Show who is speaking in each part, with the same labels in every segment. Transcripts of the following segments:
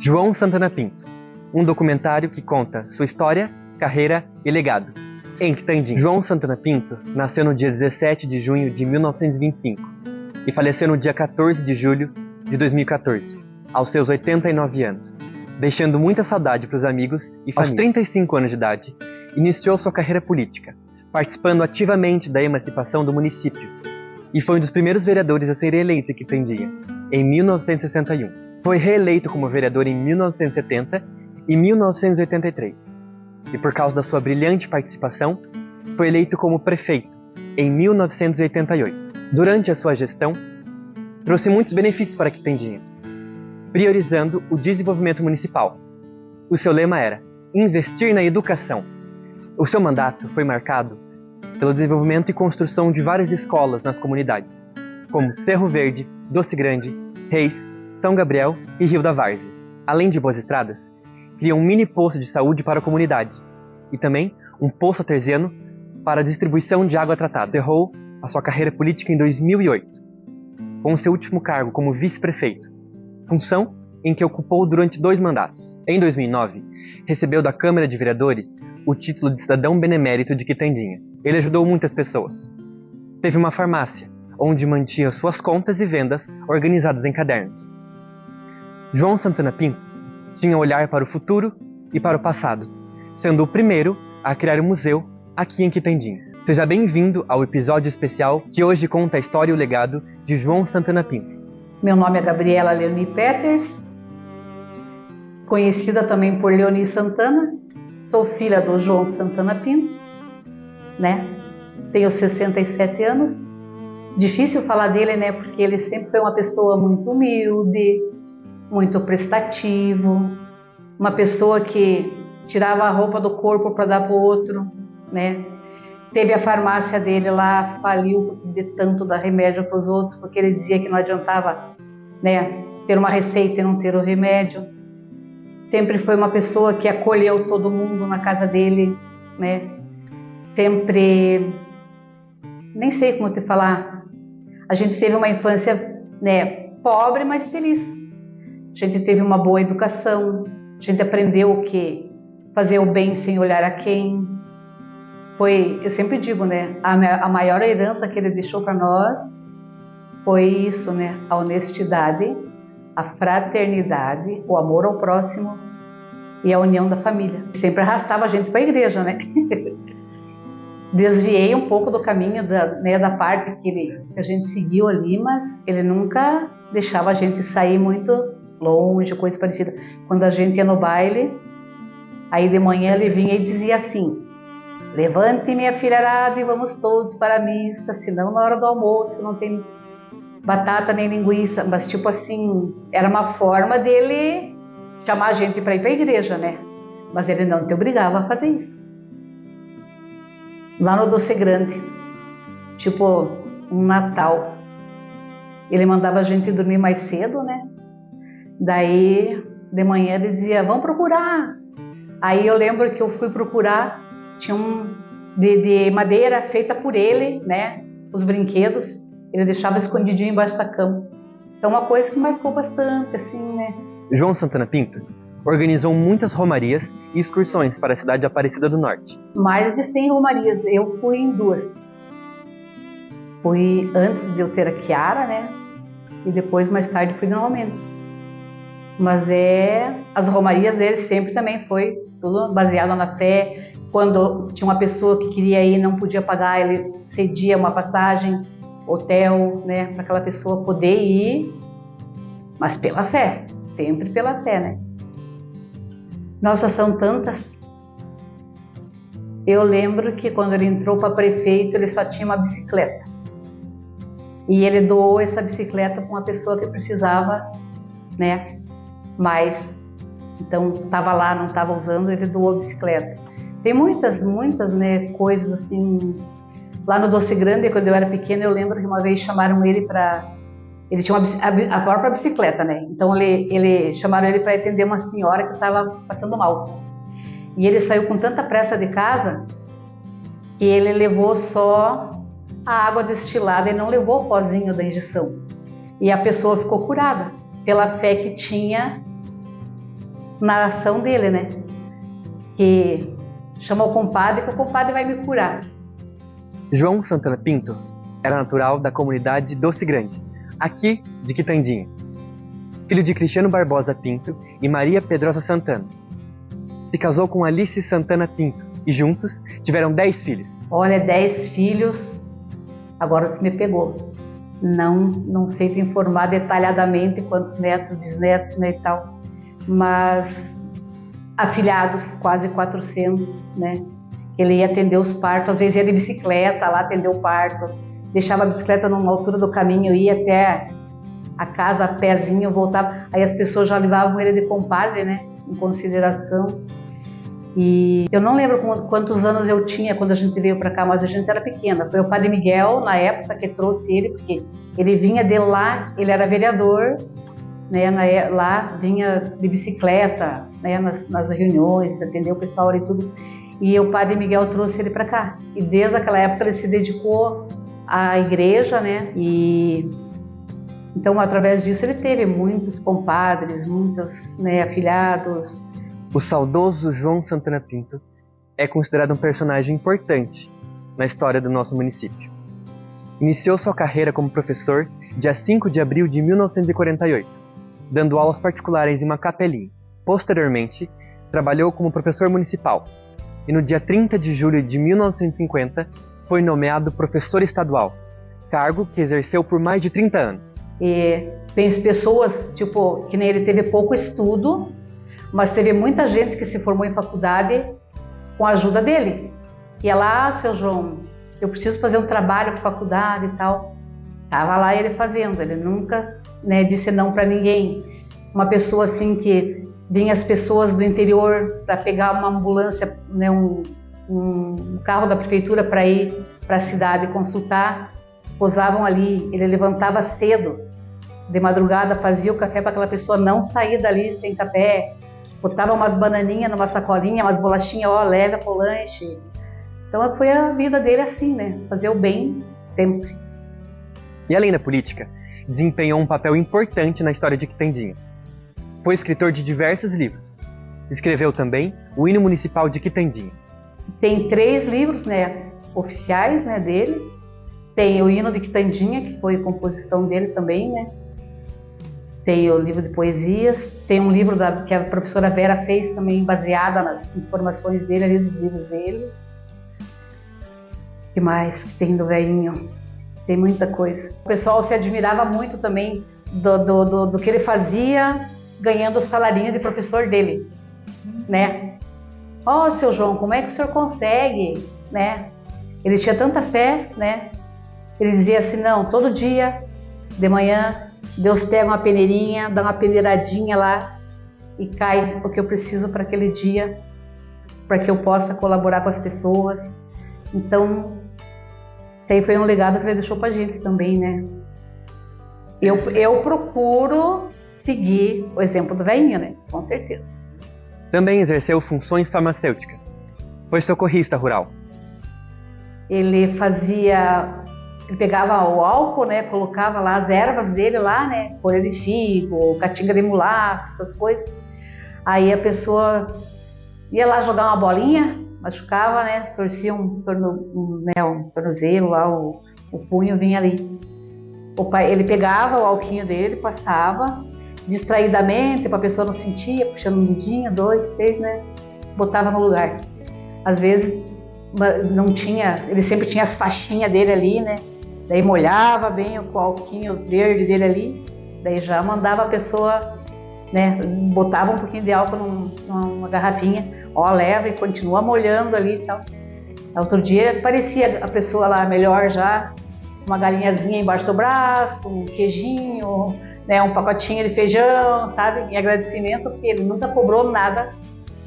Speaker 1: João Santana Pinto, um documentário que conta sua história, carreira e legado. Em Quitandinha. João Santana Pinto nasceu no dia 17 de junho de 1925 e faleceu no dia 14 de julho de 2014, aos seus 89 anos, deixando muita saudade para os amigos e família. Aos 35 anos de idade, iniciou sua carreira política, participando ativamente da emancipação do município, e foi um dos primeiros vereadores a ser eleito em Quitandinha, em 1961. Foi reeleito como vereador em 1970 e 1983, e por causa da sua brilhante participação, foi eleito como prefeito em 1988. Durante a sua gestão, trouxe muitos benefícios para Quitandinha, priorizando o desenvolvimento municipal. O seu lema era investir na educação. O seu mandato foi marcado pelo desenvolvimento e construção de várias escolas nas comunidades, como Cerro Verde, Doce Grande, Reis, São Gabriel e Rio da Várzea. Além de boas estradas, criou um mini posto de saúde para a comunidade e também um poço artesiano para a distribuição de água tratada. Encerrou a sua carreira política em 2008, com seu último cargo como vice-prefeito, função em que ocupou durante 2 mandatos. Em 2009, recebeu da Câmara de Vereadores o título de cidadão benemérito de Quitandinha. Ele ajudou muitas pessoas. Teve uma farmácia, onde mantinha suas contas e vendas organizadas em cadernos. João Santana Pinto tinha olhar para o futuro e para o passado, sendo o primeiro a criar um museu aqui em Quitandinha. Seja bem-vindo ao episódio especial que hoje conta a história e o legado de João Santana Pinto.
Speaker 2: Meu nome é Gabriela Leoni Peters, conhecida também por Leoni Santana. Sou filha do João Santana Pinto, né? Tenho 67 anos. Difícil falar dele, né? Porque ele sempre foi uma pessoa muito humilde, muito prestativo, uma pessoa que tirava a roupa do corpo para dar para o outro, né? Teve a farmácia dele lá, faliu de tanto dar remédio para os outros, porque ele dizia que não adiantava, né, ter uma receita e não ter o remédio. Sempre foi uma pessoa que acolheu todo mundo na casa dele, né? Sempre, nem sei como te falar, a gente teve uma infância, né, pobre, mas feliz. A gente teve uma boa educação, a gente aprendeu o que fazer o bem sem olhar a quem. Foi, eu sempre digo, né, a maior herança que ele deixou para nós foi isso, né, a honestidade, a fraternidade, o amor ao próximo e a união da família. Sempre arrastava a gente para a igreja, né? Desviei um pouco do caminho da parte que a gente seguiu ali, mas ele nunca deixava a gente sair muito longe, coisa parecida. Quando a gente ia no baile, aí de manhã ele vinha e dizia assim: levante minha filharada e vamos todos para a missa, senão na hora do almoço não tem batata nem linguiça. Mas tipo assim, era uma forma dele chamar a gente para ir para a igreja, né? Mas ele não te obrigava a fazer isso. Lá no Doce Grande, tipo um Natal, ele mandava a gente dormir mais cedo, né? Daí de manhã ele dizia: vamos procurar. Aí eu lembro que eu fui procurar, tinha um de madeira feita por ele, né? Os brinquedos, ele deixava escondidinho embaixo da cama. Então uma coisa que marcou bastante, assim, né?
Speaker 1: João Santana Pinto organizou muitas romarias e excursões para a cidade de Aparecida do Norte.
Speaker 2: Mais de 100 romarias, eu fui em 2. Fui antes de eu ter a Kiara, né? E depois, mais tarde, fui novamente. Mas as romarias dele sempre também foi tudo baseado na fé. Quando tinha uma pessoa que queria ir e não podia pagar, ele cedia uma passagem, hotel, né, para aquela pessoa poder ir, mas pela fé, sempre pela fé, né? Nossa, são tantas. Eu lembro que quando ele entrou para prefeito, ele só tinha uma bicicleta. E ele doou essa bicicleta para uma pessoa que precisava, né? Mas, então, estava lá, não estava usando, ele doou a bicicleta. Tem muitas, né, coisas assim. Lá no Doce Grande, quando eu era pequena, eu lembro que uma vez chamaram ele para... Ele tinha a própria bicicleta, né? Então, chamaram ele para atender uma senhora que estava passando mal. E ele saiu com tanta pressa de casa que ele levou só a água destilada e não levou o pozinho da injeção. E a pessoa ficou curada pela fé que tinha na ação dele, né? Que chama o compadre, que o compadre vai me curar.
Speaker 1: João Santana Pinto era natural da comunidade Doce Grande, aqui de Quitandinha. Filho de Cristiano Barbosa Pinto e Maria Pedrosa Santana. Se casou com Alice Santana Pinto e juntos tiveram 10 filhos.
Speaker 2: Olha, 10 filhos, agora você me pegou. Não sei te informar detalhadamente quantos netos, bisnetos, né, e tal. Mas afilhados, quase 400, né? Ele ia atender os partos, às vezes ia de bicicleta lá atender o parto, deixava a bicicleta numa altura do caminho, ia até a casa a pezinho, voltava. Aí as pessoas já levavam ele de compadre, né? Em consideração. E eu não lembro quantos anos eu tinha quando a gente veio para cá, mas a gente era pequena. Foi o Padre Miguel, na época, que trouxe ele, porque ele vinha de lá, ele era vereador, né? Lá vinha de bicicleta, né? Nas reuniões, atendeu o pessoal e tudo. E o Padre Miguel trouxe ele para cá. E desde aquela época ele se dedicou à igreja, né? E então, através disso, ele teve muitos compadres, muitos, né, afilhados.
Speaker 1: O saudoso João Santana Pinto é considerado um personagem importante na história do nosso município. Iniciou sua carreira como professor dia 5 de abril de 1948, dando aulas particulares em uma capelinha. Posteriormente, trabalhou como professor municipal e no dia 30 de julho de 1950 foi nomeado professor estadual, cargo que exerceu por mais de 30 anos.
Speaker 2: E tem pessoas, tipo, que nem ele teve pouco estudo, mas teve muita gente que se formou em faculdade com a ajuda dele. Ia lá, seu João, eu preciso fazer um trabalho para faculdade e tal. Tava lá ele fazendo, ele nunca, né, disse não para ninguém. Uma pessoa assim que vinha as pessoas do interior para pegar uma ambulância, né, um carro da prefeitura para ir para a cidade consultar, posavam ali, ele levantava cedo, de madrugada, fazia o café para aquela pessoa não sair dali sem café, botava umas bananinhas numa sacolinha, umas bolachinhas, ó, leva pro lanche. Então foi a vida dele assim, né? Fazer o bem sempre.
Speaker 1: E além da política, desempenhou um papel importante na história de Quitandinha. Foi escritor de diversos livros. Escreveu também o Hino Municipal de Quitandinha.
Speaker 2: Tem 3 livros, né, oficiais, né, dele. Tem o Hino de Quitandinha, que foi composição dele também, né? Tem o livro de poesias, tem um livro que a professora Vera fez também, baseada nas informações dele, ali dos livros dele. O que mais que tem do velhinho? Tem muita coisa. O pessoal se admirava muito também do que ele fazia, ganhando o salarinho de professor dele, né? Ó, seu João, como é que o senhor consegue, né? Ele tinha tanta fé, né? Ele dizia assim, não, todo dia, de manhã, Deus pega uma peneirinha, dá uma peneiradinha lá e cai o que eu preciso para aquele dia, para que eu possa colaborar com as pessoas. Então, isso aí foi um legado que ele deixou para a gente também, né? Eu procuro seguir o exemplo do velhinho, né? Com certeza.
Speaker 1: Também exerceu funções farmacêuticas. Foi socorrista rural.
Speaker 2: Ele pegava o álcool, né, colocava lá as ervas dele lá, né, folha de figo, catinga de mulato, essas coisas. Aí a pessoa ia lá jogar uma bolinha, machucava, né, torcia um tornozelo lá, o punho vinha ali. Ele pegava o alquinho dele, passava distraidamente, para a pessoa não sentir, puxando um dedinho, 2, 3, né, botava no lugar. Às vezes não tinha, ele sempre tinha as faixinhas dele ali, né? Daí molhava bem o alquinho verde dele ali, daí já mandava a pessoa, né? Botava um pouquinho de álcool numa garrafinha, ó, leva e continua molhando ali e tal. Outro dia parecia a pessoa lá melhor já, uma galinhazinha embaixo do braço, um queijinho, né? Um pacotinho de feijão, sabe? Em agradecimento, porque ele nunca cobrou nada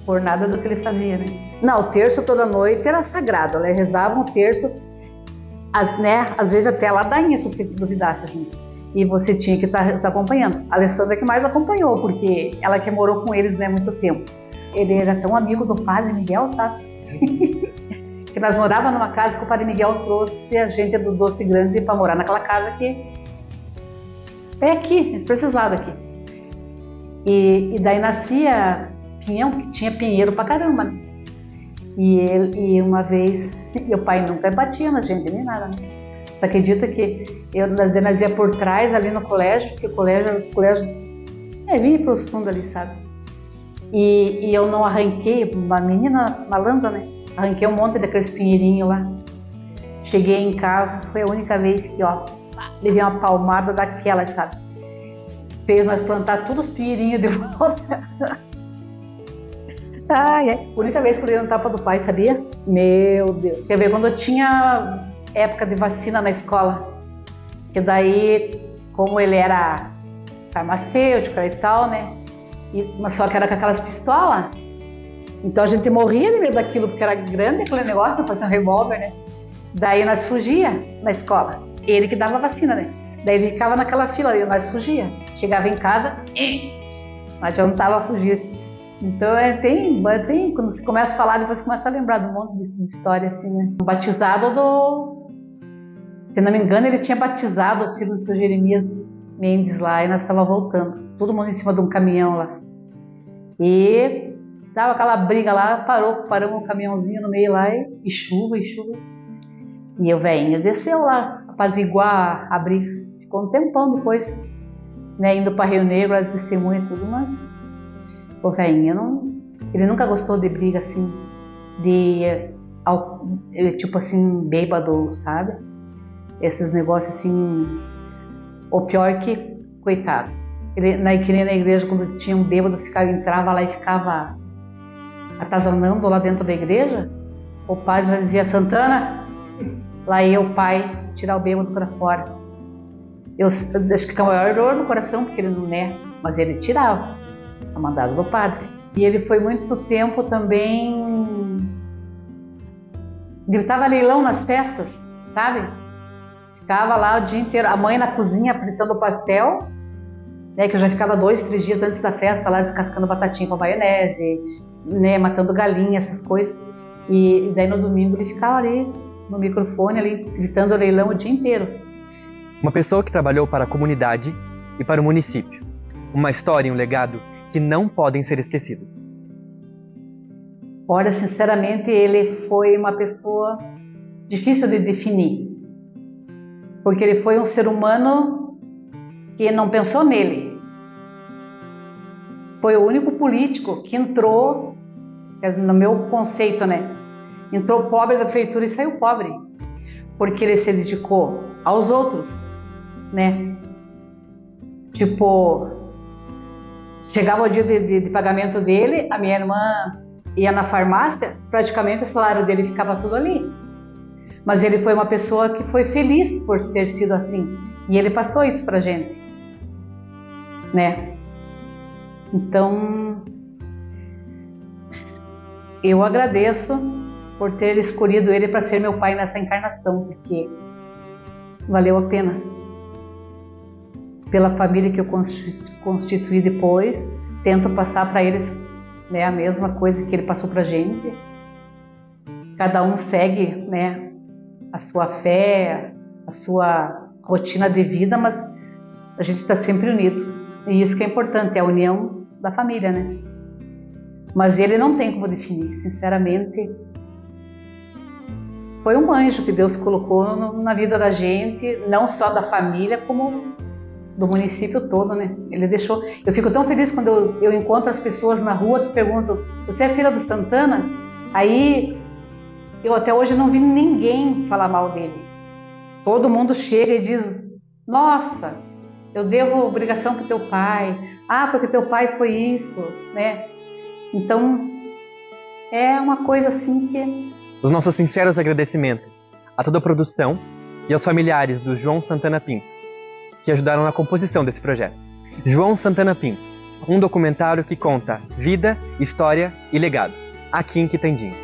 Speaker 2: por nada do que ele fazia, né? Não, o terço toda noite era sagrado, né? Rezavam o terço, né? Às vezes até ladainha, se você duvidasse, assim. E você tinha que estar acompanhando. A Alessandra que mais acompanhou, porque ela que morou com eles, né, muito tempo. Ele era tão amigo do Padre Miguel, sabe? Que nós morávamos numa casa que o Padre Miguel trouxe a gente do Doce Grande para morar naquela casa que é aqui, para esses lados aqui. E daí nascia pinhão, que tinha pinheiro pra caramba, né? E uma vez, meu pai nunca batia na gente, nem nada, né? Você acredita que nós ia por trás ali no colégio, porque o colégio vinha pros fundos ali, sabe? E eu não arranquei, uma menina malandra, né? Arranquei um monte daqueles pinheirinhos lá. Cheguei em casa, foi a única vez que, levei uma palmada daquela, sabe? Fez nós plantar todos os pinheirinhos de volta. A única vez que eu dei um tapa do pai, sabia? Meu Deus. Quer ver, quando eu tinha época de vacina na escola, que daí, como ele era farmacêutico e tal, né? Mas só que era com aquelas pistolas. Então a gente morria de medo daquilo, porque era grande aquele negócio, parecia um revólver, né? Daí nós fugia na escola. Ele que dava vacina, né? Daí ele ficava naquela fila e nós fugia. Chegava em casa, não adiantava fugir. Então tem, quando você começa a falar, depois você começa a lembrar de um monte de história assim, né? O batizado se não me engano, ele tinha batizado o filho do seu Jeremias Mendes lá, e nós estávamos voltando. Todo mundo em cima de um caminhão lá. E dava aquela briga lá, paramos um caminhãozinho no meio lá, e chuva. E o velhinho desceu lá, apaziguar a briga. Ficou um tempão depois, né, indo para Rio Negro, as testemunhas e tudo, mas o velhinho ele nunca gostou de briga assim, tipo assim, bêbado, sabe? Esses negócios assim, o pior que, coitado, ele na igreja, quando tinha um bêbado, entrava lá e ficava atazanando lá dentro da igreja, o padre já dizia: Santana, lá ia o pai tirar o bêbado para fora. Eu acho que é o maior dor no coração, porque ele não é, mas ele tirava, a mandado do padre. E ele foi muito tempo também, gritava leilão nas festas, sabe? Ficava lá o dia inteiro, a mãe na cozinha fritando o pastel, né, que eu já ficava 2, 3 dias antes da festa lá descascando batatinha com maionese, né, matando galinha, essas coisas. E daí no domingo ele ficava ali no microfone, ali gritando leilão o dia inteiro.
Speaker 1: Uma pessoa que trabalhou para a comunidade e para o município. Uma história e um legado que não podem ser esquecidos.
Speaker 2: Olha, sinceramente, ele foi uma pessoa difícil de definir. Porque ele foi um ser humano que não pensou nele. Foi o único político que entrou, no meu conceito, né? Entrou pobre da prefeitura e saiu pobre. Porque ele se dedicou aos outros, né? Tipo, chegava o dia de pagamento dele, a minha irmã ia na farmácia, praticamente o salário dele ficava tudo ali. Mas ele foi uma pessoa que foi feliz por ter sido assim. E ele passou isso pra gente, né? Então, eu agradeço por ter escolhido ele para ser meu pai nessa encarnação, porque valeu a pena. Pela família que eu constituí depois, tento passar para eles, né, a mesma coisa que ele passou pra gente. Cada um segue, né, a sua fé, a sua rotina de vida, mas a gente está sempre unido. E isso que é importante, é a união da família, né? Mas ele não tem como definir, sinceramente. Foi um anjo que Deus colocou na vida da gente, não só da família, como do município todo, né? Ele deixou. Eu fico tão feliz quando eu encontro as pessoas na rua que perguntam: você é filha do Santana? Aí eu até hoje não vi ninguém falar mal dele. Todo mundo chega e diz: nossa, eu devo obrigação pro teu pai. Ah, porque teu pai foi isso, né? Então é uma coisa assim que...
Speaker 1: Os nossos sinceros agradecimentos a toda a produção e aos familiares do João Santana Pinto, que ajudaram na composição desse projeto. João Santana Pinto, um documentário que conta vida, história e legado, aqui em Quitandinho.